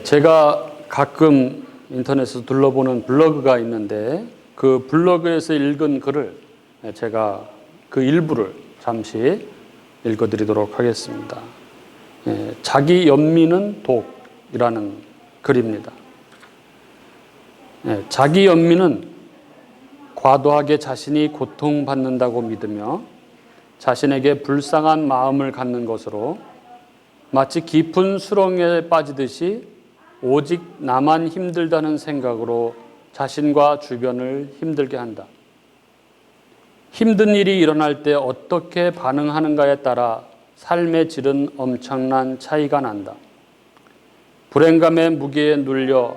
제가 가끔 인터넷에서 둘러보는 블로그가 있는데 그 블로그에서 읽은 글을 제가 그 일부를 잠시 읽어드리도록 하겠습니다. 자기 연민은 독이라는 글입니다. 자기 연민은 과도하게 자신이 고통받는다고 믿으며 자신에게 불쌍한 마음을 갖는 것으로 마치 깊은 수렁에 빠지듯이 오직 나만 힘들다는 생각으로 자신과 주변을 힘들게 한다. 힘든 일이 일어날 때 어떻게 반응하는가에 따라 삶의 질은 엄청난 차이가 난다. 불행감의 무게에 눌려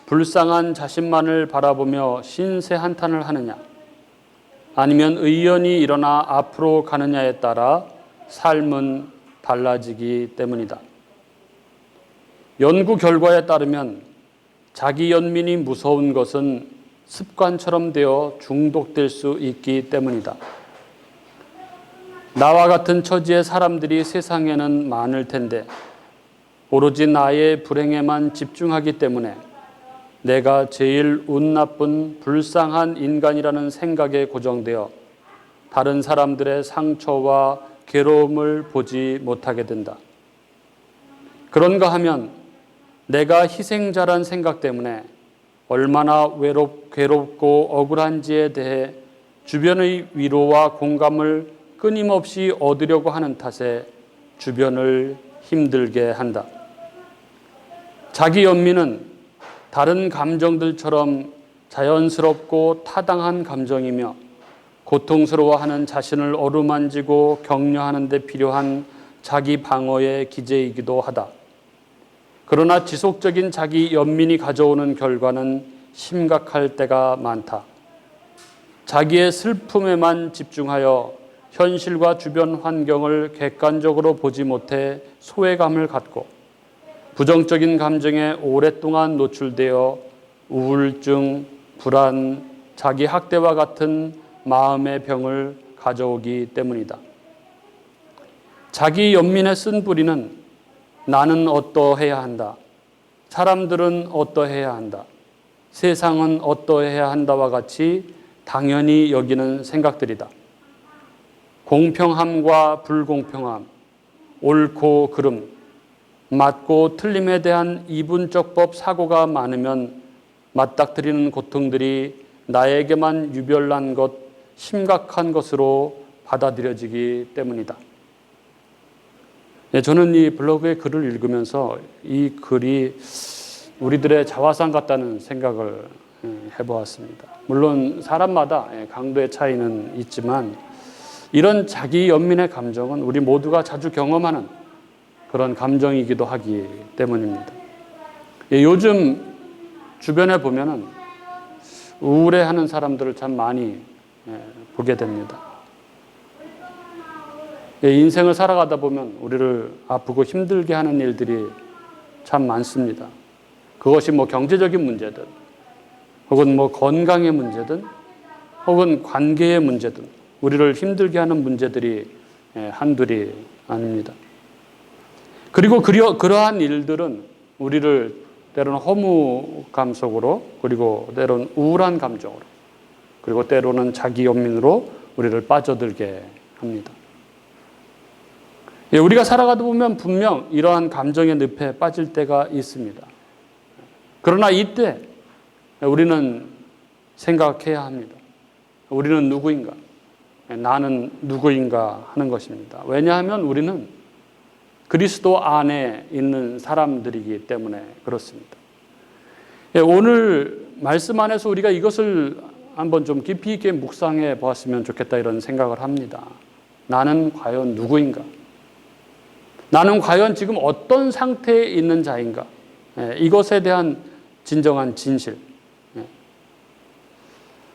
불쌍한 자신만을 바라보며 신세 한탄을 하느냐, 아니면 의연히 일어나 앞으로 가느냐에 따라 삶은 달라지기 때문이다. 연구 결과에 따르면 자기 연민이 무서운 것은 습관처럼 되어 중독될 수 있기 때문이다. 나와 같은 처지의 사람들이 세상에는 많을 텐데 오로지 나의 불행에만 집중하기 때문에 내가 제일 운 나쁜 불쌍한 인간이라는 생각에 고정되어 다른 사람들의 상처와 괴로움을 보지 못하게 된다. 그런가 하면 내가 희생자란 생각 때문에 얼마나 괴롭고 억울한지에 대해 주변의 위로와 공감을 끊임없이 얻으려고 하는 탓에 주변을 힘들게 한다. 자기 연민은 다른 감정들처럼 자연스럽고 타당한 감정이며 고통스러워하는 자신을 어루만지고 격려하는 데 필요한 자기 방어의 기제이기도 하다. 그러나 지속적인 자기 연민이 가져오는 결과는 심각할 때가 많다. 자기의 슬픔에만 집중하여 현실과 주변 환경을 객관적으로 보지 못해 소외감을 갖고 부정적인 감정에 오랫동안 노출되어 우울증, 불안, 자기 학대와 같은 마음의 병을 가져오기 때문이다. 자기 연민의 쓴뿌리는 나는 어떠해야 한다, 사람들은 어떠해야 한다, 세상은 어떠해야 한다와 같이 당연히 여기는 생각들이다. 공평함과 불공평함, 옳고 그름, 맞고 틀림에 대한 이분적법 사고가 많으면 맞닥뜨리는 고통들이 나에게만 유별난 것, 심각한 것으로 받아들여지기 때문이다. 저는 이 블로그의 글을 읽으면서 이 글이 우리들의 자화상 같다는 생각을 해보았습니다. 물론 사람마다 강도의 차이는 있지만 이런 자기 연민의 감정은 우리 모두가 자주 경험하는 그런 감정이기도 하기 때문입니다. 요즘 주변에 보면은 우울해하는 사람들을 참 많이 보게 됩니다. 인생을 살아가다 보면 우리를 아프고 힘들게 하는 일들이 참 많습니다. 그것이 경제적인 문제든, 혹은 건강의 문제든, 혹은 관계의 문제든, 우리를 힘들게 하는 문제들이 한둘이 아닙니다. 그리고 그러한 일들은 우리를 때로는 허무감 속으로, 그리고 때로는 우울한 감정으로, 그리고 때로는 자기 연민으로 우리를 빠져들게 합니다. 우리가 살아가다 보면 분명 이러한 감정의 늪에 빠질 때가 있습니다. 그러나 이때 우리는 생각해야 합니다. 우리는 누구인가? 나는 누구인가 하는 것입니다. 왜냐하면 우리는 그리스도 안에 있는 사람들이기 때문에 그렇습니다. 오늘 말씀 안에서 우리가 이것을 한번 좀 깊이 있게 묵상해 보았으면 좋겠다, 이런 생각을 합니다. 나는 과연 누구인가? 나는 과연 지금 어떤 상태에 있는 자인가? 이것에 대한 진정한 진실.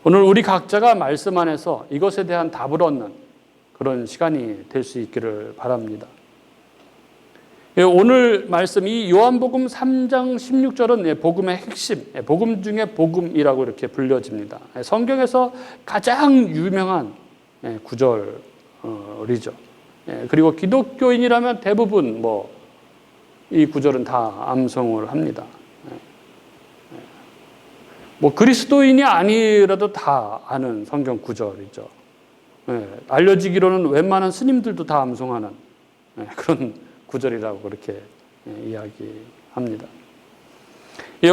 오늘 우리 각자가 말씀 안에서 이것에 대한 답을 얻는 그런 시간이 될 수 있기를 바랍니다. 오늘 말씀, 이 요한복음 3장 16절은 복음의 핵심, 복음 중에 복음이라고 이렇게 불려집니다. 성경에서 가장 유명한 구절이죠. 그리고 기독교인이라면 대부분 이 구절은 다 암송을 합니다. 뭐 그리스도인이 아니라도 다 아는 성경 구절이죠. 알려지기로는 웬만한 스님들도 다 암송하는 그런 구절이라고 그렇게 이야기합니다.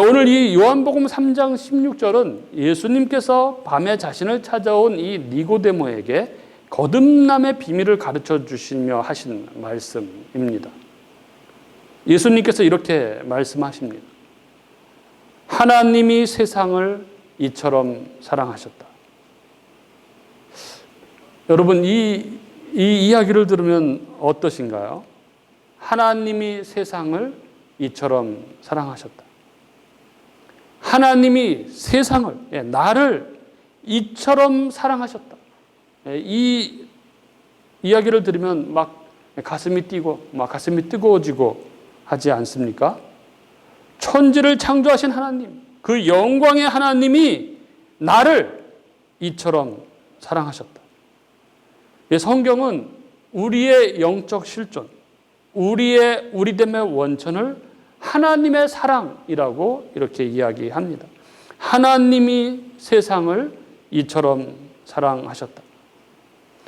오늘 이 요한복음 3장 16절은 예수님께서 밤에 자신을 찾아온 이 니고데모에게 거듭남의 비밀을 가르쳐 주시며 하신 말씀입니다. 예수님께서 이렇게 말씀하십니다. 하나님이 세상을 이처럼 사랑하셨다. 여러분, 이 이야기를 들으면 어떠신가요? 하나님이 세상을 이처럼 사랑하셨다. 하나님이 세상을, 나를 이처럼 사랑하셨다. 이 이야기를 들으면 막 가슴이 뛰고 막 가슴이 뜨거워지고 하지 않습니까? 천지를 창조하신 하나님, 그 영광의 하나님이 나를 이처럼 사랑하셨다. 성경은 우리의 영적 실존, 우리의 우리됨의 원천을 하나님의 사랑이라고 이렇게 이야기합니다. 하나님이 세상을 이처럼 사랑하셨다.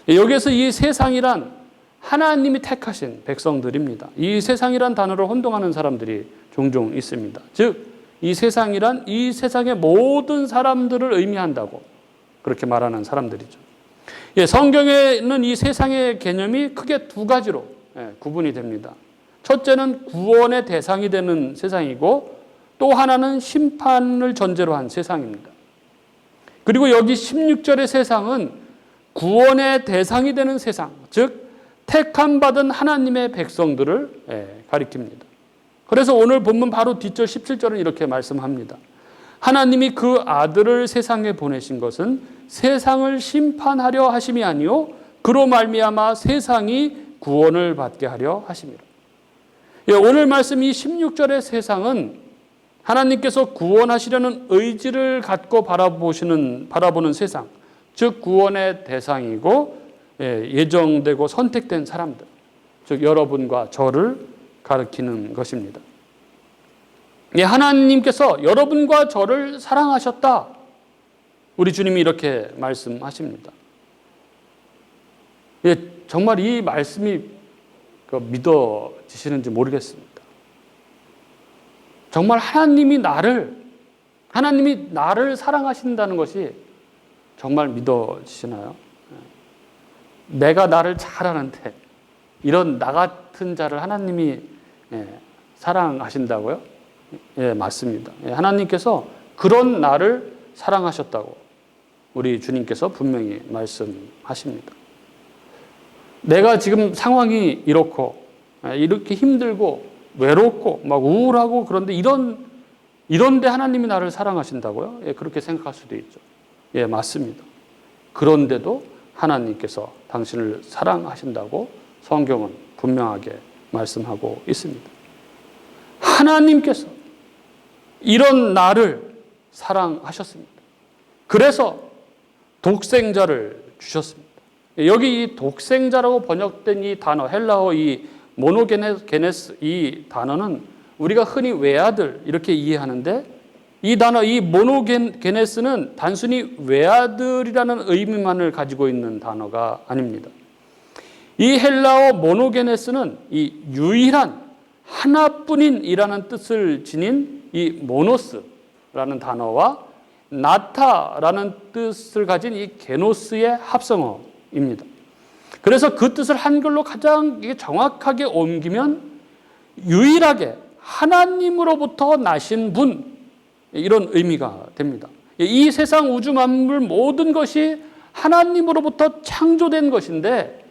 여기에서 이 세상이란 하나님이 택하신 백성들입니다. 이 세상이란 단어로 혼동하는 사람들이 종종 있습니다. 즉, 이 세상이란 이 세상의 모든 사람들을 의미한다고 그렇게 말하는 사람들이죠. 성경에는 이 세상의 개념이 크게 두 가지로 구분이 됩니다. 첫째는 구원의 대상이 되는 세상이고 또 하나는 심판을 전제로 한 세상입니다. 그리고 여기 16절의 세상은 구원의 대상이 되는 세상, 즉 택함받은 하나님의 백성들을 가리킵니다. 그래서 오늘 본문 바로 뒷절 17절은 이렇게 말씀합니다. 하나님이 그 아들을 세상에 보내신 것은 세상을 심판하려 하심이 아니요 그로 말미암아 세상이 구원을 받게 하려 하심이라. 오늘 말씀 이 16절의 세상은 하나님께서 구원하시려는 의지를 갖고 바라보는 세상, 즉 구원의 대상이고 예정되고 선택된 사람들, 즉 여러분과 저를 가리키는 것입니다. 하나님께서 여러분과 저를 사랑하셨다. 우리 주님이 이렇게 말씀하십니다. 정말 이 말씀이 믿어지시는지 모르겠습니다. 정말 하나님이 나를 사랑하신다는 것이 정말 믿어지시나요? 내가 나를 잘 아는데 이런 나 같은 자를 하나님이 사랑하신다고요? 맞습니다. 하나님께서 그런 나를 사랑하셨다고 우리 주님께서 분명히 말씀하십니다. 내가 지금 상황이 이렇게 힘들고 외롭고 막 우울하고 그런데 이런데 하나님이 나를 사랑하신다고요? 그렇게 생각할 수도 있죠. 맞습니다. 그런데도 하나님께서 당신을 사랑하신다고 성경은 분명하게 말씀하고 있습니다. 하나님께서 이런 나를 사랑하셨습니다. 그래서 독생자를 주셨습니다. 여기 이 독생자라고 번역된 이 단어, 헬라어 이 모노게네스 이 단어는 우리가 흔히 외아들 이렇게 이해하는데 이 단어, 이 모노게네스는 단순히 외아들이라는 의미만을 가지고 있는 단어가 아닙니다. 이 헬라어 모노게네스는 이 유일한 하나뿐인이라는 뜻을 지닌 이 모노스라는 단어와 나타라는 뜻을 가진 이 게노스의 합성어입니다. 그래서 그 뜻을 한글로 가장 정확하게 옮기면 유일하게 하나님으로부터 나신 분, 이런 의미가 됩니다. 이 세상 우주 만물 모든 것이 하나님으로부터 창조된 것인데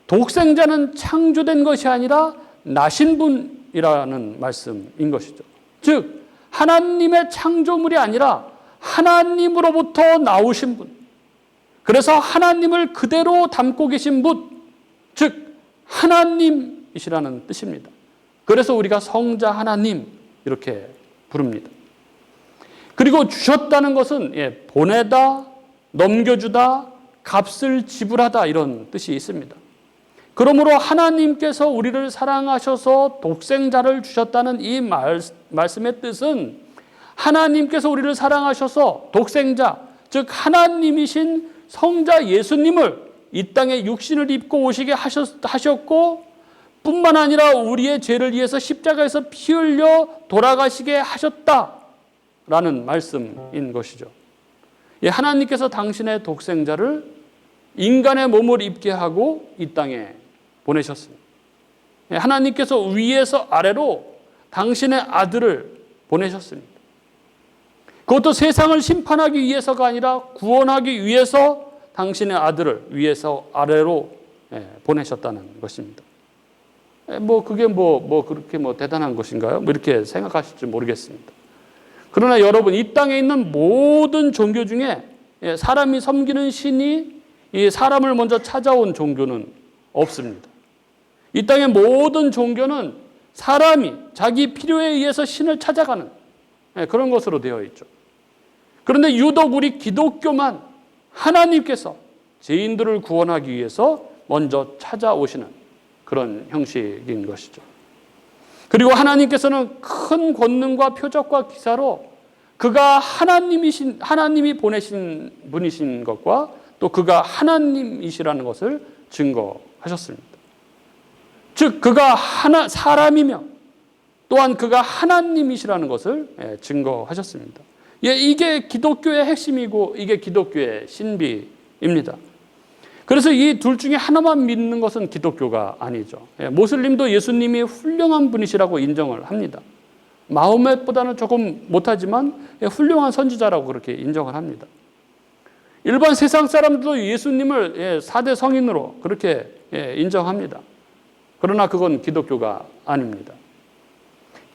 독생자는 창조된 것이 아니라 나신 분이라는 말씀인 것이죠. 즉 하나님의 창조물이 아니라 하나님으로부터 나오신 분, 그래서 하나님을 그대로 담고 계신 분, 즉 하나님이시라는 뜻입니다. 그래서 우리가 성자 하나님 이렇게 부릅니다. 그리고 주셨다는 것은 보내다, 넘겨주다, 값을 지불하다 이런 뜻이 있습니다. 그러므로 하나님께서 우리를 사랑하셔서 독생자를 주셨다는 이 말씀의 뜻은 하나님께서 우리를 사랑하셔서 독생자, 즉 하나님이신 성자 예수님을 이 땅에 육신을 입고 오시게 하셨고 뿐만 아니라 우리의 죄를 위해서 십자가에서 피 흘려 돌아가시게 하셨다라는 말씀인 것이죠. 하나님께서 당신의 독생자를 인간의 몸을 입게 하고 이 땅에 보내셨습니다. 하나님께서 위에서 아래로 당신의 아들을 보내셨습니다. 그것도 세상을 심판하기 위해서가 아니라 구원하기 위해서 당신의 아들을 위에서 아래로 보내셨다는 것입니다. 그게 그렇게 대단한 것인가요? 이렇게 생각하실지 모르겠습니다. 그러나 여러분, 이 땅에 있는 모든 종교 중에 사람이 섬기는 신이 이 사람을 먼저 찾아온 종교는 없습니다. 이 땅의 모든 종교는 사람이 자기 필요에 의해서 신을 찾아가는 그런 것으로 되어 있죠. 그런데 유독 우리 기독교만 하나님께서 죄인들을 구원하기 위해서 먼저 찾아오시는 그런 형식인 것이죠. 그리고 하나님께서는 큰 권능과 표적과 기사로 그가 하나님이 보내신 분이신 것과 또 그가 하나님이시라는 것을 증거하셨습니다. 즉 그가 사람이며 또한 그가 하나님이시라는 것을 증거하셨습니다. 이게 기독교의 핵심이고 이게 기독교의 신비입니다. 그래서 이 둘 중에 하나만 믿는 것은 기독교가 아니죠. 모슬림도 예수님이 훌륭한 분이시라고 인정을 합니다. 마호멧보다는 조금 못하지만 훌륭한 선지자라고 그렇게 인정을 합니다. 일반 세상 사람들도 예수님을 4대 성인으로 그렇게 인정합니다. 그러나 그건 기독교가 아닙니다.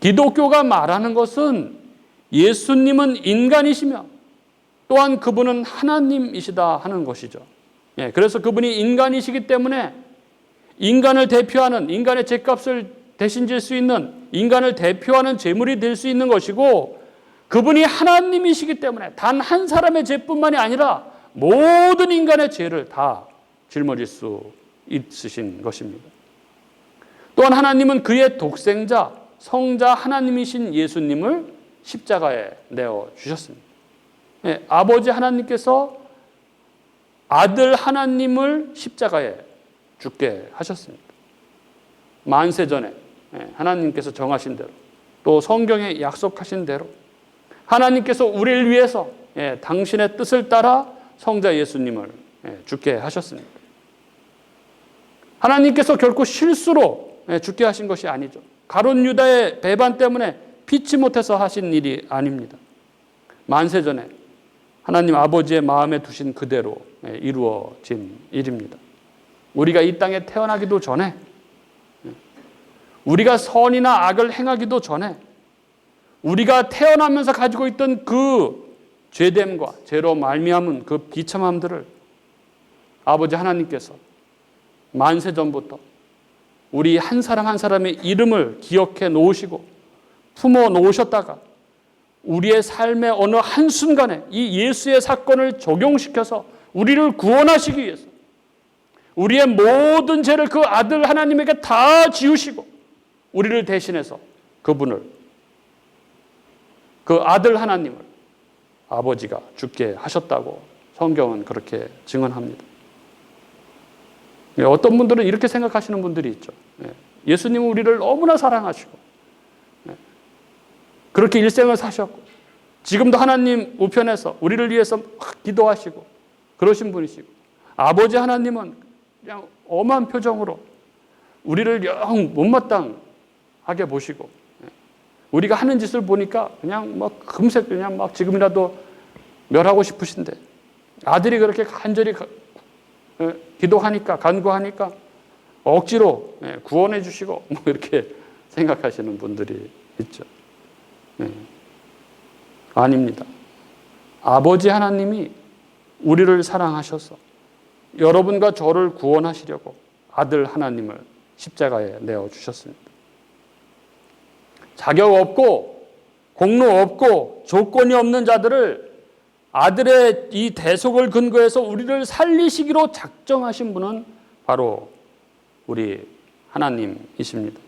기독교가 말하는 것은 예수님은 인간이시며 또한 그분은 하나님이시다 하는 것이죠. 그래서 그분이 인간이시기 때문에 인간을 대표하는, 인간의 죄값을 대신 질 수 있는, 인간을 대표하는 제물이 될 수 있는 것이고, 그분이 하나님이시기 때문에 단 한 사람의 죄뿐만이 아니라 모든 인간의 죄를 다 짊어질 수 있으신 것입니다. 또한 하나님은 그의 독생자, 성자 하나님이신 예수님을 십자가에 내어 주셨습니다. 아버지 하나님께서 아들 하나님을 십자가에 죽게 하셨습니다. 만세 전에 하나님께서 정하신 대로 또 성경에 약속하신 대로 하나님께서 우리를 위해서 당신의 뜻을 따라 성자 예수님을 죽게 하셨습니다. 하나님께서 결코 실수로 죽게 하신 것이 아니죠. 가룟 유다의 배반 때문에 피치 못해서 하신 일이 아닙니다. 만세 전에 하나님 아버지의 마음에 두신 그대로 이루어진 일입니다. 우리가 이 땅에 태어나기도 전에, 우리가 선이나 악을 행하기도 전에, 우리가 태어나면서 가지고 있던 그 죄됨과 죄로 말미암은 그 비참함들을 아버지 하나님께서 만세 전부터 우리 한 사람 한 사람의 이름을 기억해 놓으시고 품어 놓으셨다가 우리의 삶의 어느 한순간에 이 예수의 사건을 적용시켜서 우리를 구원하시기 위해서 우리의 모든 죄를 그 아들 하나님에게 다 지우시고 우리를 대신해서 그분을, 그 아들 하나님을 아버지가 죽게 하셨다고 성경은 그렇게 증언합니다. 어떤 분들은 이렇게 생각하시는 분들이 있죠. 예수님은 우리를 너무나 사랑하시고 그렇게 일생을 사셨고 지금도 하나님 우편에서 우리를 위해서 기도하시고 그러신 분이시고, 아버지 하나님은 그냥 엄한 표정으로 우리를 영 못마땅하게 보시고 우리가 하는 짓을 보니까 그냥 금세 그냥 지금이라도 멸하고 싶으신데 아들이 그렇게 간절히 기도하니까, 간구하니까 억지로 구원해 주시고 이렇게 생각하시는 분들이 있죠. 아닙니다. 아버지 하나님이 우리를 사랑하셔서 여러분과 저를 구원하시려고 아들 하나님을 십자가에 내어주셨습니다. 자격 없고 공로 없고 조건이 없는 자들을 아들의 이 대속을 근거해서 우리를 살리시기로 작정하신 분은 바로 우리 하나님이십니다.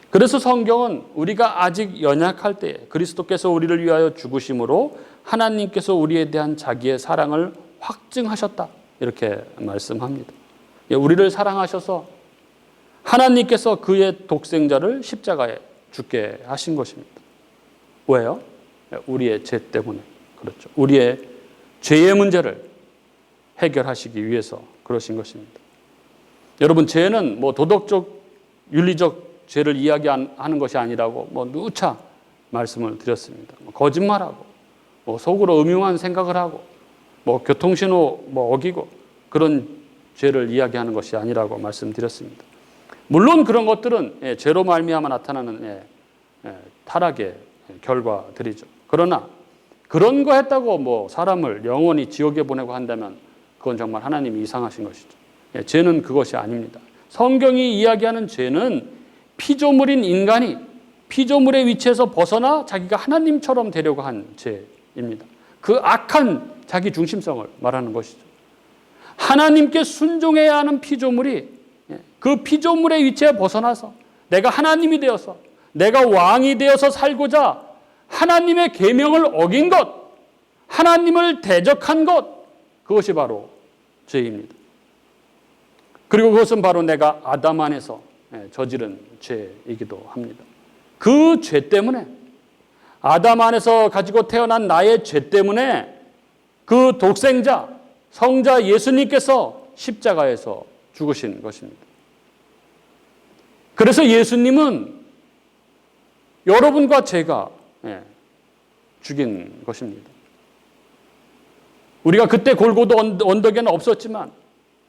그래서 성경은 우리가 아직 연약할 때에 그리스도께서 우리를 위하여 죽으심으로 하나님께서 우리에 대한 자기의 사랑을 확증하셨다, 이렇게 말씀합니다. 우리를 사랑하셔서 하나님께서 그의 독생자를 십자가에 죽게 하신 것입니다. 왜요? 우리의 죄 때문에. 그렇죠. 우리의 죄의 문제를 해결하시기 위해서 그러신 것입니다. 여러분, 죄는 뭐 도덕적, 윤리적 죄를 이야기하는 것이 아니라고 누차 말씀을 드렸습니다. 거짓말하고, 속으로 음흉한 생각을 하고, 교통신호 어기고, 그런 죄를 이야기하는 것이 아니라고 말씀드렸습니다. 물론 그런 것들은 죄로 말미암아 나타나는 타락의 결과들이죠. 그러나 그런 거 했다고 사람을 영원히 지옥에 보내고 한다면 그건 정말 하나님이 이상하신 것이죠. 죄는 그것이 아닙니다. 성경이 이야기하는 죄는 피조물인 인간이 피조물의 위치에서 벗어나 자기가 하나님처럼 되려고 한 죄입니다. 그 악한 자기 중심성을 말하는 것이죠. 하나님께 순종해야 하는 피조물이 그 피조물의 위치에 벗어나서 내가 하나님이 되어서 내가 왕이 되어서 살고자 하나님의 계명을 어긴 것, 하나님을 대적한 것, 그것이 바로 죄입니다. 그리고 그것은 바로 내가 아담 안에서 저지른 죄이기도 합니다. 그 죄 때문에, 아담 안에서 가지고 태어난 나의 죄 때문에 그 독생자, 성자 예수님께서 십자가에서 죽으신 것입니다. 그래서 예수님은 여러분과 제가 죽인 것입니다. 우리가 그때 골고도 언덕에는 없었지만,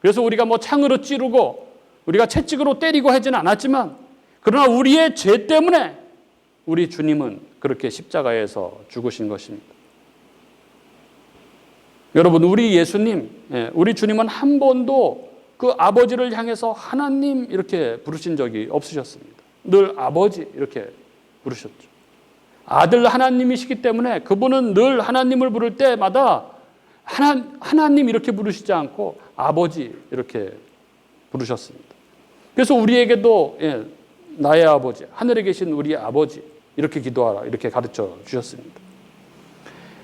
그래서 우리가 창으로 찌르고 우리가 채찍으로 때리고 하지는 않았지만, 그러나 우리의 죄 때문에 우리 주님은 그렇게 십자가에서 죽으신 것입니다. 여러분, 우리 예수님, 우리 주님은 한 번도 그 아버지를 향해서 하나님 이렇게 부르신 적이 없으셨습니다. 늘 아버지 이렇게 부르셨죠. 아들 하나님이시기 때문에 그분은 늘 하나님을 부를 때마다 하나님 이렇게 부르시지 않고 아버지 이렇게 부르셨습니다. 그래서 우리에게도 나의 아버지, 하늘에 계신 우리 아버지 이렇게 기도하라 이렇게 가르쳐 주셨습니다.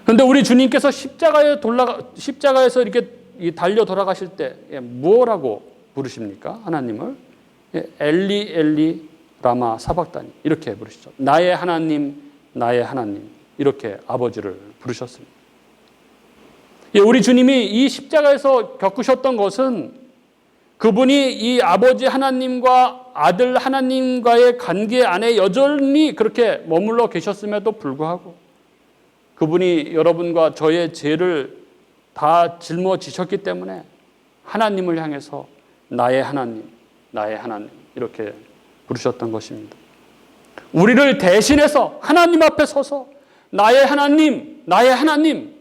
그런데 우리 주님께서 십자가에서 이렇게 달려 돌아가실 때 뭐라고 부르십니까? 하나님을 엘리 엘리 라마 사박다니 이렇게 부르시죠. 나의 하나님, 나의 하나님, 이렇게 아버지를 부르셨습니다. 우리 주님이 이 십자가에서 겪으셨던 것은 그분이 이 아버지 하나님과 아들 하나님과의 관계 안에 여전히 그렇게 머물러 계셨음에도 불구하고 그분이 여러분과 저의 죄를 다 짊어지셨기 때문에 하나님을 향해서 나의 하나님, 나의 하나님 이렇게 부르셨던 것입니다. 우리를 대신해서 하나님 앞에 서서 나의 하나님, 나의 하나님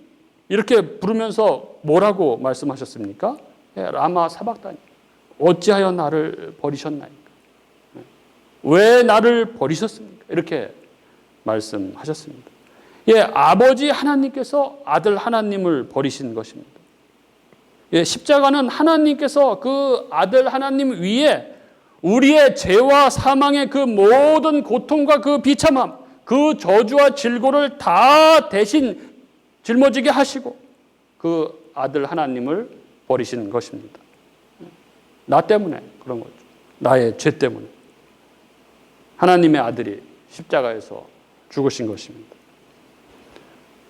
이렇게 부르면서 뭐라고 말씀하셨습니까? 라마 사박다니, 어찌하여 나를 버리셨나이까? 왜 나를 버리셨습니까? 이렇게 말씀하셨습니다. 아버지 하나님께서 아들 하나님을 버리신 것입니다. 십자가는 하나님께서 그 아들 하나님 위에 우리의 죄와 사망의 그 모든 고통과 그 비참함, 그 저주와 질고를 다 대신 짊어지게 하시고 그 아들 하나님을 버리시는 것입니다. 나 때문에 그런 거죠. 나의 죄 때문에. 하나님의 아들이 십자가에서 죽으신 것입니다.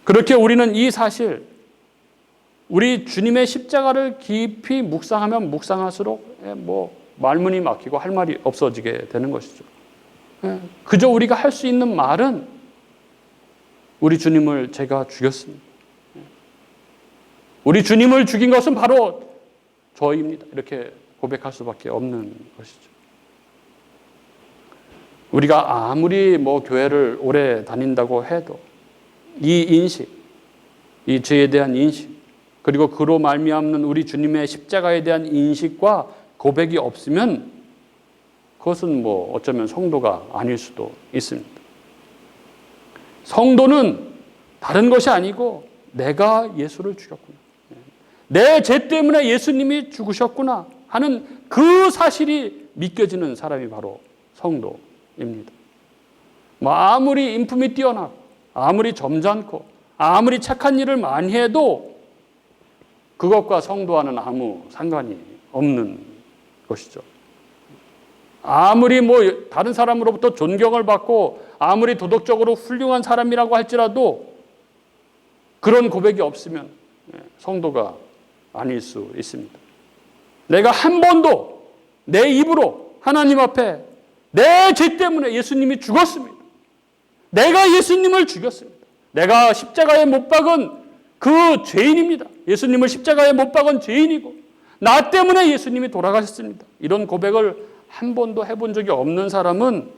그렇게 우리는 이 사실, 우리 주님의 십자가를 깊이 묵상하면 묵상할수록 말문이 막히고 할 말이 없어지게 되는 것이죠. 그저 우리가 할 수 있는 말은 우리 주님을 제가 죽였습니다. 우리 주님을 죽인 것은 바로 저입니다. 이렇게 고백할 수밖에 없는 것이죠. 우리가 아무리 교회를 오래 다닌다고 해도 이 인식, 이 죄에 대한 인식, 그리고 그로 말미암는 우리 주님의 십자가에 대한 인식과 고백이 없으면 그것은 어쩌면 성도가 아닐 수도 있습니다. 성도는 다른 것이 아니고 내가 예수를 죽였구나, 내 죄 때문에 예수님이 죽으셨구나 하는 그 사실이 믿겨지는 사람이 바로 성도입니다. 아무리 인품이 뛰어나고 아무리 점잖고 아무리 착한 일을 많이 해도 그것과 성도와는 아무 상관이 없는 것이죠. 아무리 다른 사람으로부터 존경을 받고 아무리 도덕적으로 훌륭한 사람이라고 할지라도 그런 고백이 없으면 성도가 아닐 수 있습니다. 내가 한 번도 내 입으로 하나님 앞에 내 죄 때문에 예수님이 죽었습니다. 내가 예수님을 죽였습니다. 내가 십자가에 못 박은 그 죄인입니다. 예수님을 십자가에 못 박은 죄인이고 나 때문에 예수님이 돌아가셨습니다. 이런 고백을 한 번도 해본 적이 없는 사람은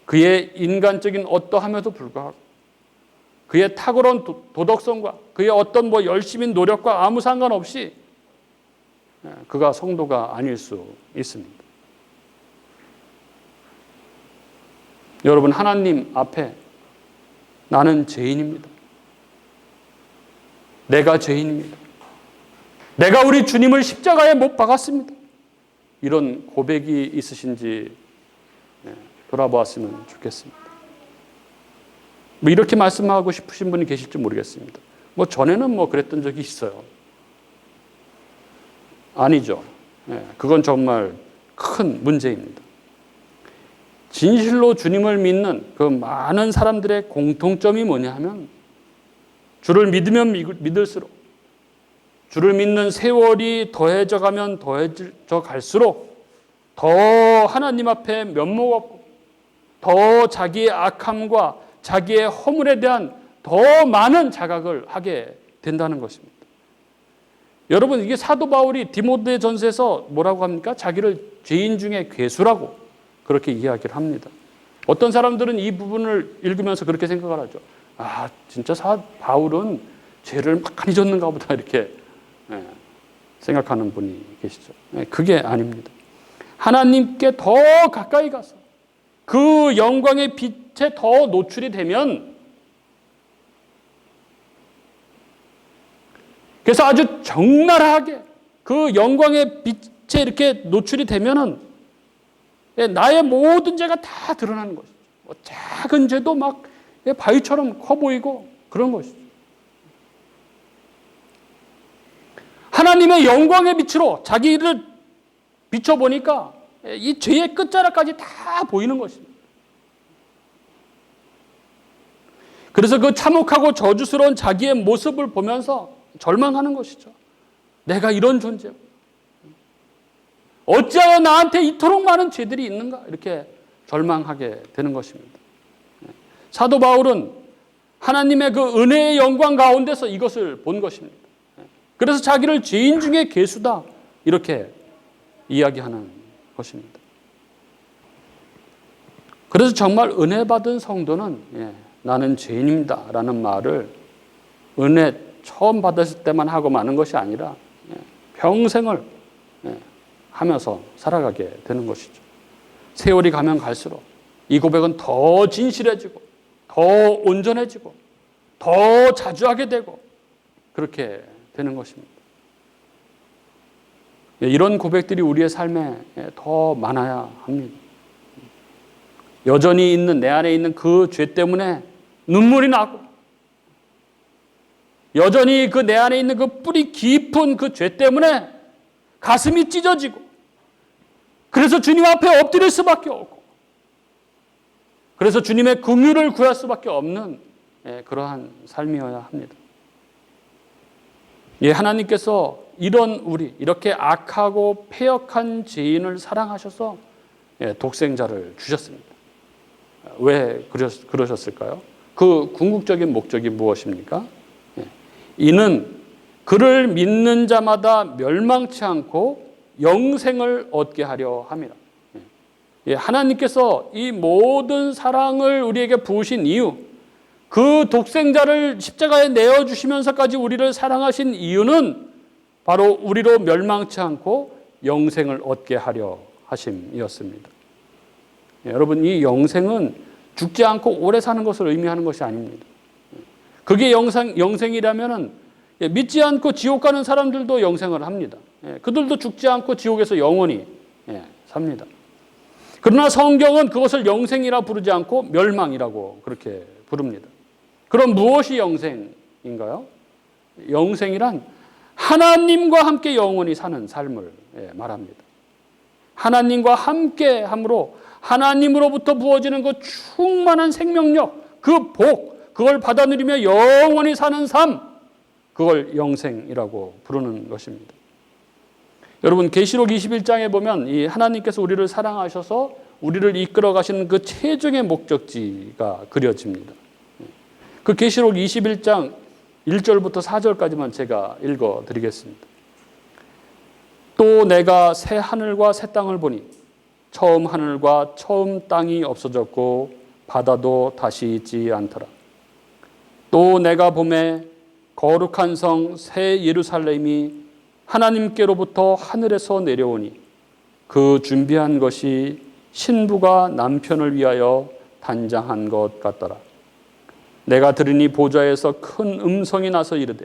그의 인간적인 어떠함에도 불구하고 그의 탁월한 도덕성과 그의 어떤 열심인 노력과 아무 상관없이 그가 성도가 아닐 수 있습니다. 여러분, 하나님 앞에 나는 죄인입니다. 내가 죄인입니다. 내가 우리 주님을 십자가에 못 박았습니다. 이런 고백이 있으신지 돌아보았으면 좋겠습니다. 이렇게 말씀하고 싶으신 분이 계실지 모르겠습니다. 전에는 그랬던 적이 있어요. 아니죠. 그건 정말 큰 문제입니다. 진실로 주님을 믿는 그 많은 사람들의 공통점이 뭐냐 하면 주를 믿으면 믿을수록 주를 믿는 세월이 더해져 가면 더해져 갈수록 더 하나님 앞에 면목 없고 더 자기의 악함과 자기의 허물에 대한 더 많은 자각을 하게 된다는 것입니다. 여러분, 이게 사도 바울이 디모데전서에서 뭐라고 합니까? 자기를 죄인 중에 괴수라고 그렇게 이야기를 합니다. 어떤 사람들은 이 부분을 읽으면서 그렇게 생각을 하죠. 진짜 바울은 죄를 많이 졌는가 보다 이렇게 생각하는 분이 계시죠. 그게 아닙니다. 하나님께 더 가까이 가서 그 영광의 빛에 더 노출이 되면, 그래서 아주 적나라하게 그 영광의 빛에 이렇게 노출이 되면은 나의 모든 죄가 다 드러나는 것이죠. 작은 죄도 막 바위처럼 커 보이고 그런 것이죠. 하나님의 영광의 빛으로 자기를 비춰보니까 이 죄의 끝자락까지 다 보이는 것입니다. 그래서 그 참혹하고 저주스러운 자기의 모습을 보면서 절망하는 것이죠. 내가 이런 존재고 어찌하여 나한테 이토록 많은 죄들이 있는가? 이렇게 절망하게 되는 것입니다. 사도 바울은 하나님의 그 은혜의 영광 가운데서 이것을 본 것입니다. 그래서 자기를 죄인 중에 괴수다 이렇게 이야기하는 것입니다. 그래서 정말 은혜 받은 성도는 나는 죄인입니다 라는 말을 은혜 처음 받았을 때만 하고 마는 것이 아니라 평생을 하면서 살아가게 되는 것이죠. 세월이 가면 갈수록 이 고백은 더 진실해지고 더 온전해지고 더 자주 하게 되고 그렇게 되는 것입니다. 이런 고백들이 우리의 삶에 더 많아야 합니다. 여전히 있는 내 안에 있는 그 죄 때문에 눈물이 나고 여전히 그 내 안에 있는 그 뿌리 깊은 그 죄 때문에 가슴이 찢어지고 그래서 주님 앞에 엎드릴 수밖에 없고 그래서 주님의 긍휼을 구할 수밖에 없는 그러한 삶이어야 합니다. 하나님께서 이렇게 악하고 패역한 죄인을 사랑하셔서 독생자를 주셨습니다. 왜 그러셨을까요? 그 궁극적인 목적이 무엇입니까? 이는 그를 믿는 자마다 멸망치 않고 영생을 얻게 하려 함이라. 하나님께서 이 모든 사랑을 우리에게 부으신 이유, 그 독생자를 십자가에 내어주시면서까지 우리를 사랑하신 이유는 바로 우리로 멸망치 않고 영생을 얻게 하려 하심이었습니다. 여러분, 이 영생은 죽지 않고 오래 사는 것을 의미하는 것이 아닙니다. 그게 영생이라면은 믿지 않고 지옥 가는 사람들도 영생을 합니다. 그들도 죽지 않고 지옥에서 영원히 삽니다. 그러나 성경은 그것을 영생이라 부르지 않고 멸망이라고 그렇게 부릅니다. 그럼 무엇이 영생인가요? 영생이란 하나님과 함께 영원히 사는 삶을 말합니다. 하나님과 함께 함으로 하나님으로부터 부어지는 그 충만한 생명력, 그 복, 그걸 받아 누리며 영원히 사는 삶, 그걸 영생이라고 부르는 것입니다. 여러분, 계시록 21장에 보면 이 하나님께서 우리를 사랑하셔서 우리를 이끌어 가시는 그 최종의 목적지가 그려집니다. 그 계시록 21장 1절부터 4절까지만 제가 읽어 드리겠습니다. 또 내가 새 하늘과 새 땅을 보니 처음 하늘과 처음 땅이 없어졌고 바다도 다시 있지 않더라. 또 내가 보매 거룩한 성 새 예루살렘이 하나님께로부터 하늘에서 내려오니 그 준비한 것이 신부가 남편을 위하여 단장한 것 같더라. 내가 들으니 보좌에서 큰 음성이 나서 이르되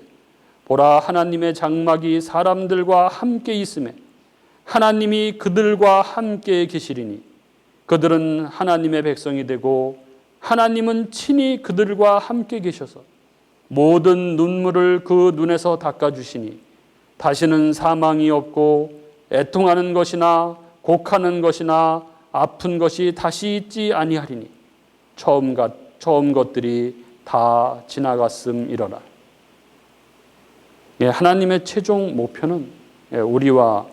보라, 하나님의 장막이 사람들과 함께 있음에 하나님이 그들과 함께 계시리니 그들은 하나님의 백성이 되고 하나님은 친히 그들과 함께 계셔서 모든 눈물을 그 눈에서 닦아주시니 다시는 사망이 없고 애통하는 것이나 곡하는 것이나 아픈 것이 다시 있지 아니하리니 처음 것들이 다 지나갔음이러라. 하나님의 최종 목표는 우리와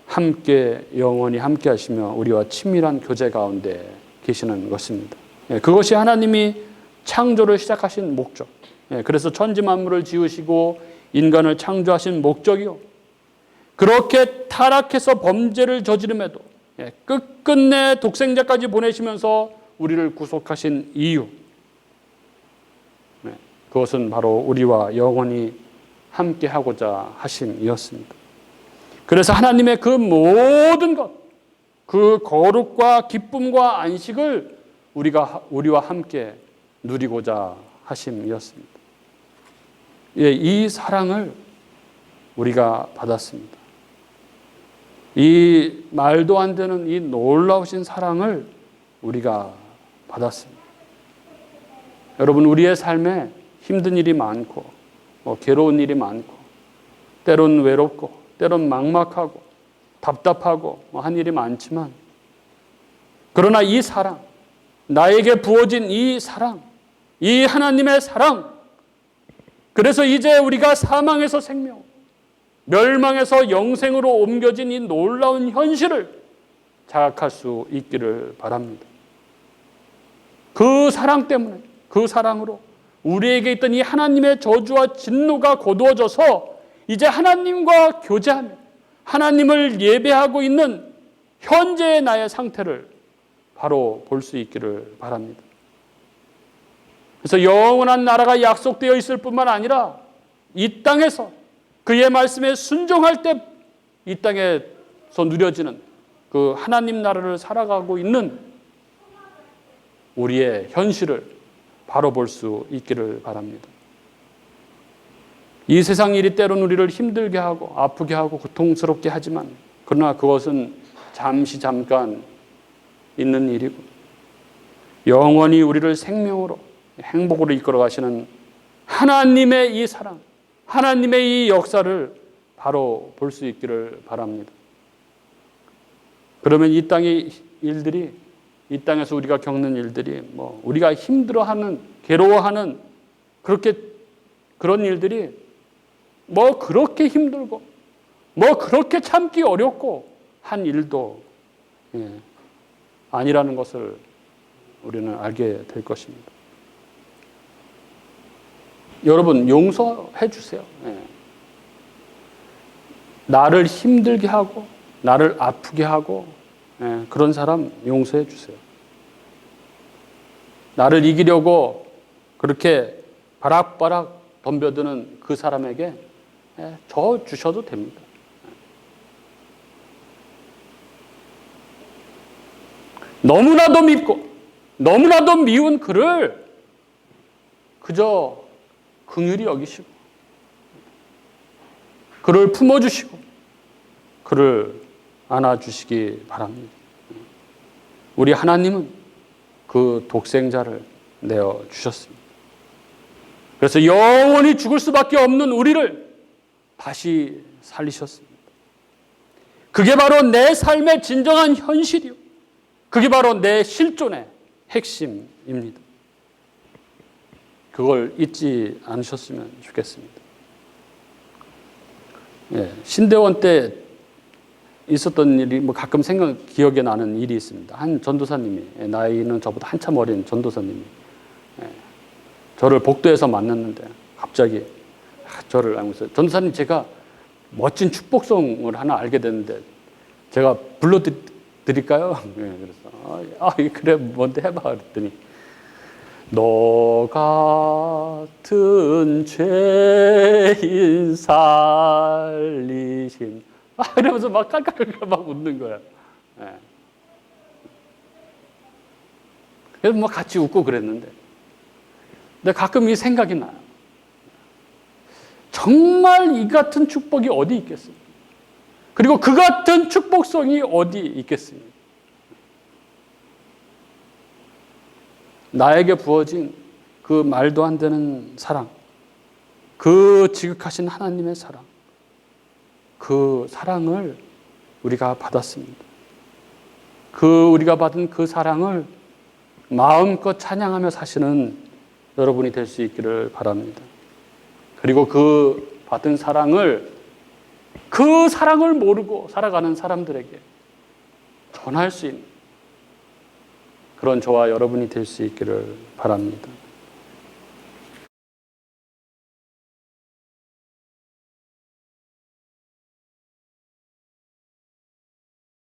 함께 영원히 함께 하시며 우리와 친밀한 교제 가운데 계시는 것입니다. 그것이 하나님이 창조를 시작하신 목적. 그래서 천지 만물을 지으시고 인간을 창조하신 목적이요. 그렇게 타락해서 범죄를 저지름에도 끝끝내 독생자까지 보내시면서 우리를 구속하신 이유. 그것은 바로 우리와 영원히 함께 하고자 하심이었습니다. 그래서 하나님의 그 모든 것, 그 거룩과 기쁨과 안식을 우리와 함께 누리고자 하심이었습니다. 이 사랑을 우리가 받았습니다. 이 말도 안 되는 이 놀라우신 사랑을 우리가 받았습니다. 여러분, 우리의 삶에 힘든 일이 많고 괴로운 일이 많고 때론 외롭고 때론 막막하고 답답하고 한 일이 많지만 그러나 이 사랑, 나에게 부어진 이 사랑, 이 하나님의 사랑, 그래서 이제 우리가 사망에서 생명, 멸망에서 영생으로 옮겨진 이 놀라운 현실을 자각할 수 있기를 바랍니다. 그 사랑 때문에, 그 사랑으로 우리에게 있던 이 하나님의 저주와 진노가 거두어져서 이제 하나님과 교제하며 하나님을 예배하고 있는 현재의 나의 상태를 바로 볼 수 있기를 바랍니다. 그래서 영원한 나라가 약속되어 있을 뿐만 아니라 이 땅에서 그의 말씀에 순종할 때 이 땅에서 누려지는 그 하나님 나라를 살아가고 있는 우리의 현실을 바로 볼 수 있기를 바랍니다. 이 세상 일이 때론 우리를 힘들게 하고 아프게 하고 고통스럽게 하지만 그러나 그것은 잠깐 있는 일이고 영원히 우리를 생명으로 행복으로 이끌어 가시는 하나님의 이 사랑, 하나님의 이 역사를 바로 볼 수 있기를 바랍니다. 그러면 이 땅의 일들이, 이 땅에서 우리가 겪는 일들이 우리가 힘들어하는, 괴로워하는 그런 일들이 그렇게 힘들고 그렇게 참기 어렵고 한 일도 아니라는 것을 우리는 알게 될 것입니다. 여러분, 용서해 주세요. 나를 힘들게 하고 나를 아프게 하고 그런 사람 용서해 주세요. 나를 이기려고 그렇게 바락바락 덤벼드는 그 사람에게 저 주셔도 됩니다. 너무나도 밉고 너무나도 미운 그를 그저 긍휼히 여기시고 그를 품어주시고 그를 안아주시기 바랍니다. 우리 하나님은 그 독생자를 내어주셨습니다. 그래서 영원히 죽을 수밖에 없는 우리를 다시 살리셨습니다. 그게 바로 내 삶의 진정한 현실이요. 그게 바로 내 실존의 핵심입니다. 그걸 잊지 않으셨으면 좋겠습니다. 신대원 때 있었던 일이 가끔 기억에 나는 일이 있습니다. 한 전도사님이, 나이는 저보다 한참 어린 전도사님이 저를 복도에서 만났는데 갑자기 저를 알면서, 전도사님, 제가 멋진 축복송을 하나 알게 됐는데 제가 불러드릴까요? 그래서 그래, 뭔데 해봐 그랬더니, 너 같은 죄인 살리신, 이러면서 막 깔깔깔깔 막 웃는 거야. 그래서 같이 웃고 그랬는데, 근데 가끔 이 생각이 나요. 정말 이 같은 축복이 어디 있겠습니까? 그리고 그 같은 축복성이 어디 있겠습니까? 나에게 부어진 그 말도 안 되는 사랑, 그 지극하신 하나님의 사랑, 그 사랑을 우리가 받았습니다. 우리가 받은 그 사랑을 마음껏 찬양하며 사시는 여러분이 될 수 있기를 바랍니다. 그리고 그 받은 사랑을, 그 사랑을 모르고 살아가는 사람들에게 전할 수 있는 그런 저와 여러분이 될 수 있기를 바랍니다.